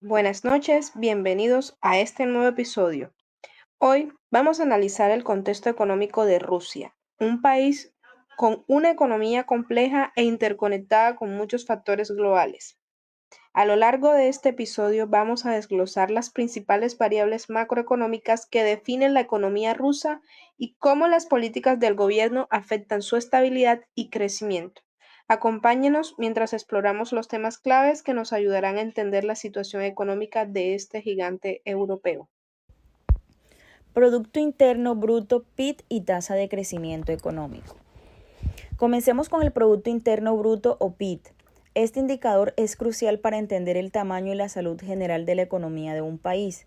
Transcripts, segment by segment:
Buenas noches, bienvenidos a este nuevo episodio. Hoy vamos a analizar el contexto económico de Rusia, un país con una economía compleja e interconectada con muchos factores globales. A lo largo de este episodio vamos a desglosar las principales variables macroeconómicas que definen la economía rusa y cómo las políticas del gobierno afectan su estabilidad y crecimiento. Acompáñenos mientras exploramos los temas claves que nos ayudarán a entender la situación económica de este gigante europeo. Producto Interno Bruto, PIB y tasa de crecimiento económico. Comencemos con el Producto Interno Bruto o PIB. Este indicador es crucial para entender el tamaño y la salud general de la economía de un país.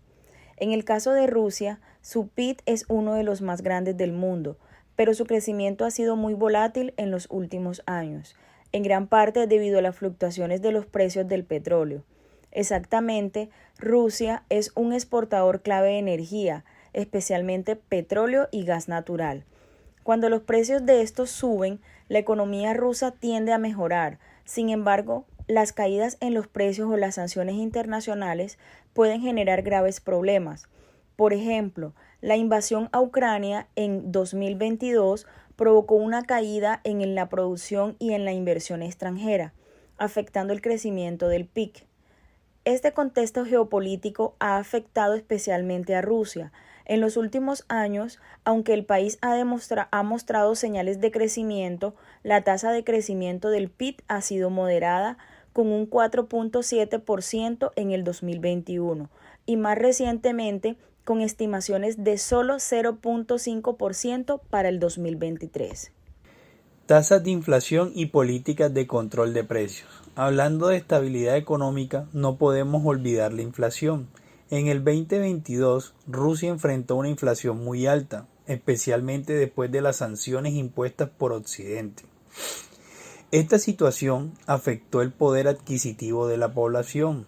En el caso de Rusia, su PIB es uno de los más grandes del mundo, pero su crecimiento ha sido muy volátil en los últimos años, en gran parte debido a las fluctuaciones de los precios del petróleo. Exactamente, Rusia es un exportador clave de energía, especialmente petróleo y gas natural. Cuando los precios de estos suben, la economía rusa tiende a mejorar. Sin embargo, las caídas en los precios o las sanciones internacionales pueden generar graves problemas. Por ejemplo, la invasión a Ucrania en 2022 provocó una caída en la producción y en la inversión extranjera, afectando el crecimiento del PIB. Este contexto geopolítico ha afectado especialmente a Rusia. En los últimos años, aunque el país ha mostrado señales de crecimiento, la tasa de crecimiento del PIB ha sido moderada, con un 4.7% en el 2021 y más recientemente con estimaciones de solo 0.5% para el 2023. Tasas de inflación y políticas de control de precios. Hablando de estabilidad económica, no podemos olvidar la inflación. En el 2022, Rusia enfrentó una inflación muy alta, especialmente después de las sanciones impuestas por Occidente. Esta situación afectó el poder adquisitivo de la población,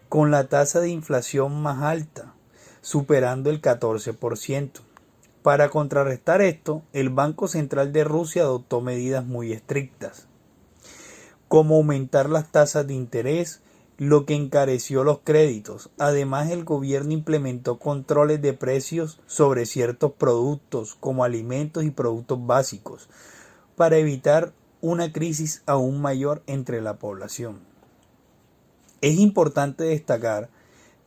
con la tasa de inflación más alta, superando el 14%. Para contrarrestar esto, el Banco Central de Rusia adoptó medidas muy estrictas, como aumentar las tasas de interés, lo que encareció los créditos. Además, el gobierno implementó controles de precios sobre ciertos productos, como alimentos y productos básicos, para evitar una crisis aún mayor entre la población. Es importante destacar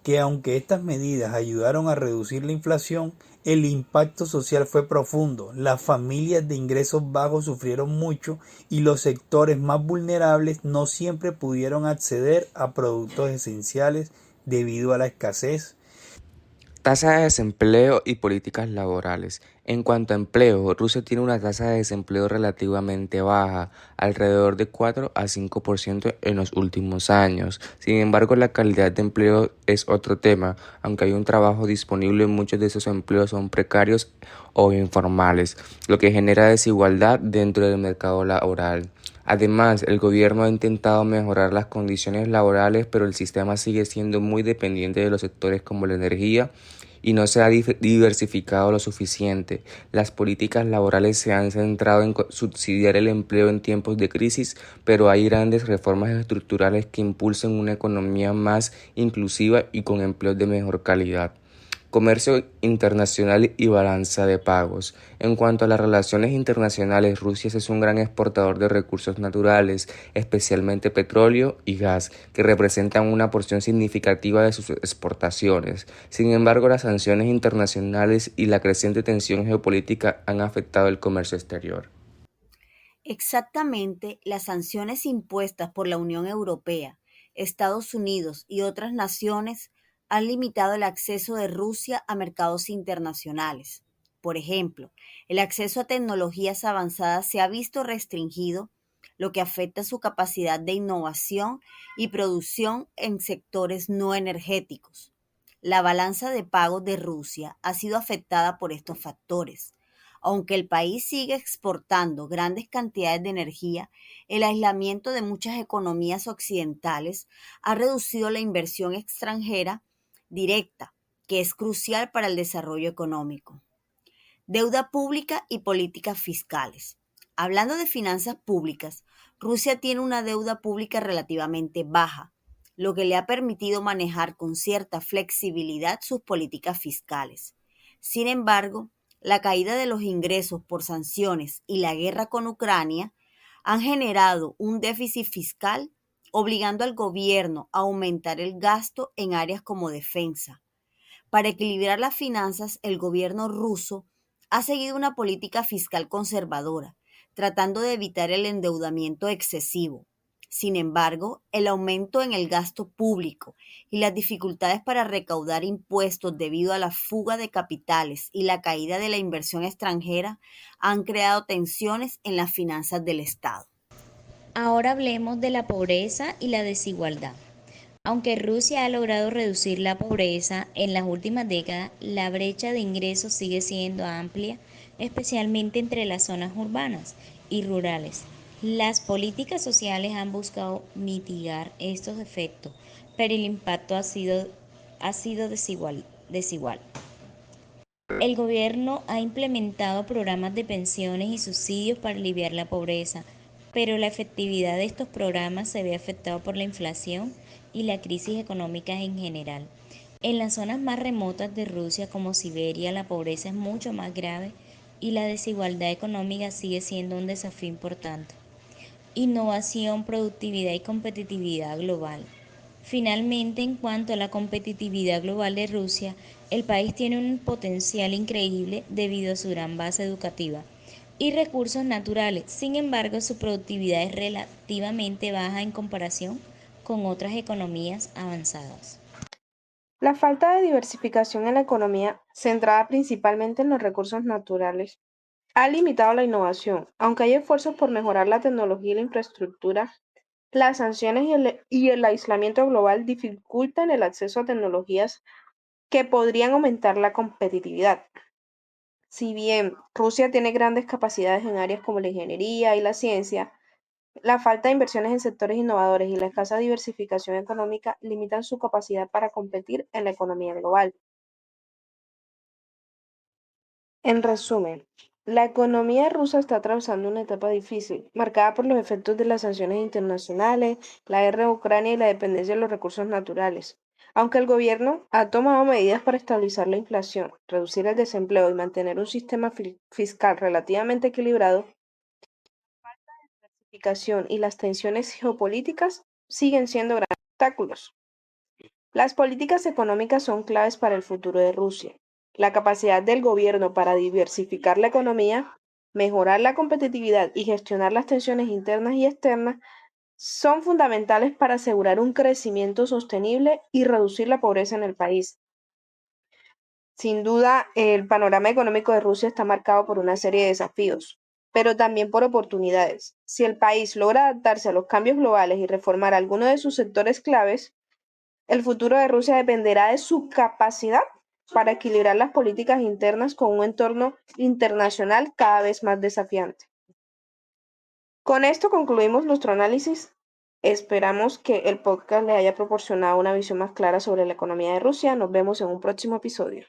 que aunque estas medidas ayudaron a reducir la inflación, el impacto social fue profundo. Las familias de ingresos bajos sufrieron mucho y los sectores más vulnerables no siempre pudieron acceder a productos esenciales debido a la escasez. Tasa de desempleo y políticas laborales. En cuanto a empleo, Rusia tiene una tasa de desempleo relativamente baja, alrededor de 4 a 5% en los últimos años. Sin embargo, la calidad de empleo es otro tema. Aunque hay un trabajo disponible, muchos de esos empleos son precarios o informales, lo que genera desigualdad dentro del mercado laboral. Además, el gobierno ha intentado mejorar las condiciones laborales, pero el sistema sigue siendo muy dependiente de los sectores como la energía y no se ha diversificado lo suficiente. Las políticas laborales se han centrado en subsidiar el empleo en tiempos de crisis, pero hay grandes reformas estructurales que impulsen una economía más inclusiva y con empleos de mejor calidad. Comercio internacional y balanza de pagos. En cuanto a las relaciones internacionales, Rusia es un gran exportador de recursos naturales, especialmente petróleo y gas, que representan una porción significativa de sus exportaciones. Sin embargo, las sanciones internacionales y la creciente tensión geopolítica han afectado el comercio exterior. Exactamente, las sanciones impuestas por la Unión Europea, Estados Unidos y otras naciones han limitado el acceso de Rusia a mercados internacionales. Por ejemplo, el acceso a tecnologías avanzadas se ha visto restringido, lo que afecta su capacidad de innovación y producción en sectores no energéticos. La balanza de pagos de Rusia ha sido afectada por estos factores. Aunque el país sigue exportando grandes cantidades de energía, el aislamiento de muchas economías occidentales ha reducido la inversión extranjera directa, que es crucial para el desarrollo económico. Deuda pública y políticas fiscales. Hablando de finanzas públicas, Rusia tiene una deuda pública relativamente baja, lo que le ha permitido manejar con cierta flexibilidad sus políticas fiscales. Sin embargo, la caída de los ingresos por sanciones y la guerra con Ucrania han generado un déficit fiscal, obligando al gobierno a aumentar el gasto en áreas como defensa. Para equilibrar las finanzas, el gobierno ruso ha seguido una política fiscal conservadora, tratando de evitar el endeudamiento excesivo. Sin embargo, el aumento en el gasto público y las dificultades para recaudar impuestos debido a la fuga de capitales y la caída de la inversión extranjera han creado tensiones en las finanzas del Estado. Ahora hablemos de la pobreza y la desigualdad. Aunque Rusia ha logrado reducir la pobreza en las últimas décadas, la brecha de ingresos sigue siendo amplia, especialmente entre las zonas urbanas y rurales. Las políticas sociales han buscado mitigar estos efectos, pero el impacto ha sido desigual. El gobierno ha implementado programas de pensiones y subsidios para aliviar la pobreza, pero la efectividad de estos programas se ve afectada por la inflación y la crisis económica en general. En las zonas más remotas de Rusia, como Siberia, la pobreza es mucho más grave y la desigualdad económica sigue siendo un desafío importante. Innovación, productividad y competitividad global. Finalmente, en cuanto a la competitividad global de Rusia, el país tiene un potencial increíble debido a su gran base educativa y recursos naturales. Sin embargo, su productividad es relativamente baja en comparación con otras economías avanzadas. La falta de diversificación en la economía, centrada principalmente en los recursos naturales, ha limitado la innovación. Aunque hay esfuerzos por mejorar la tecnología y la infraestructura, las sanciones y el aislamiento global dificultan el acceso a tecnologías que podrían aumentar la competitividad. Si bien Rusia tiene grandes capacidades en áreas como la ingeniería y la ciencia, la falta de inversiones en sectores innovadores y la escasa diversificación económica limitan su capacidad para competir en la economía global. En resumen, la economía rusa está atravesando una etapa difícil, marcada por los efectos de las sanciones internacionales, la guerra en Ucrania y la dependencia de los recursos naturales. Aunque el gobierno ha tomado medidas para estabilizar la inflación, reducir el desempleo y mantener un sistema fiscal relativamente equilibrado, la diversificación y las tensiones geopolíticas siguen siendo grandes obstáculos. Las políticas económicas son claves para el futuro de Rusia. La capacidad del gobierno para diversificar la economía, mejorar la competitividad y gestionar las tensiones internas y externas son fundamentales para asegurar un crecimiento sostenible y reducir la pobreza en el país. Sin duda, el panorama económico de Rusia está marcado por una serie de desafíos, pero también por oportunidades. Si el país logra adaptarse a los cambios globales y reformar algunos de sus sectores claves, el futuro de Rusia dependerá de su capacidad para equilibrar las políticas internas con un entorno internacional cada vez más desafiante. Con esto concluimos nuestro análisis. Esperamos que el podcast le haya proporcionado una visión más clara sobre la economía de Rusia. Nos vemos en un próximo episodio.